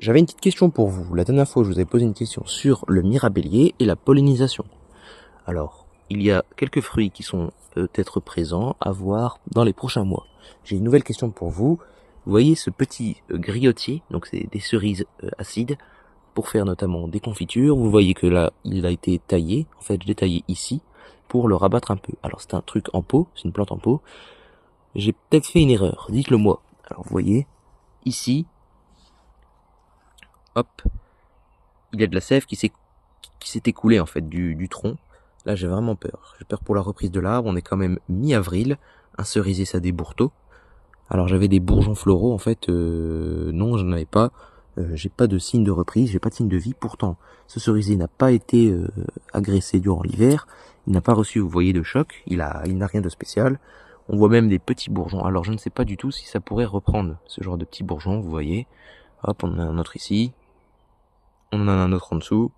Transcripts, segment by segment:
J'avais une petite question pour vous. La dernière fois, je vous avais posé une question sur le mirabellier et la pollinisation. Alors, il y a quelques fruits qui sont peut-être présents à voir dans les prochains mois. J'ai une nouvelle question pour vous. Vous voyez ce petit griotier, donc c'est des cerises acides, pour faire notamment des confitures. Vous voyez que là, il a été taillé. En fait, je l'ai taillé ici pour le rabattre un peu. Alors, c'est un truc en pot, c'est une plante en pot. J'ai peut-être fait une erreur, dites-le moi. Alors, vous voyez, ici, hop, il y a de la sève qui s'est écoulée en fait du tronc. Là, j'ai vraiment peur. J'ai peur pour la reprise de l'arbre. On est quand même mi-avril. Un cerisier, ça débourre tôt. Alors, j'avais des bourgeons floraux. En fait, non, je n'en avais pas. J'ai pas de signe de reprise. J'ai pas de signe de vie. Pourtant, ce cerisier n'a pas été agressé durant l'hiver. Il n'a pas reçu, vous voyez, de choc. Il n'a rien de spécial. On voit même des petits bourgeons. Alors, je ne sais pas du tout si ça pourrait reprendre ce genre de petits bourgeons. Vous voyez. Hop, on en a un autre ici. On en a un autre en dessous.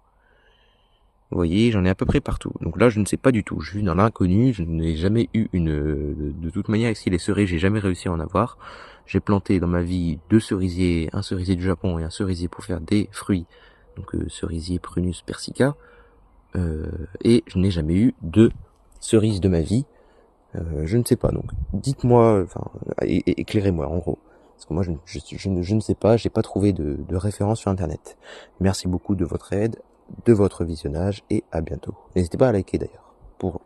Vous voyez, j'en ai à peu près partout. Donc là, je ne sais pas du tout. Je suis dans l'inconnu. Je n'ai jamais eu de toute manière, ici, les cerises, j'ai jamais réussi à en avoir. J'ai planté dans ma vie 2 cerisiers, un cerisier du Japon et un cerisier pour faire des fruits. Donc, cerisier Prunus persica. Et je n'ai jamais eu de cerises de ma vie. Je ne sais pas. Donc, dites-moi, enfin, éclairez-moi, en gros. Parce que moi, je ne sais pas, j'ai pas trouvé de référence sur Internet. Merci beaucoup de votre aide, de votre visionnage, et à bientôt. N'hésitez pas à liker d'ailleurs, pour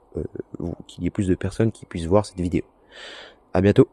qu'il y ait plus de personnes qui puissent voir cette vidéo. À bientôt.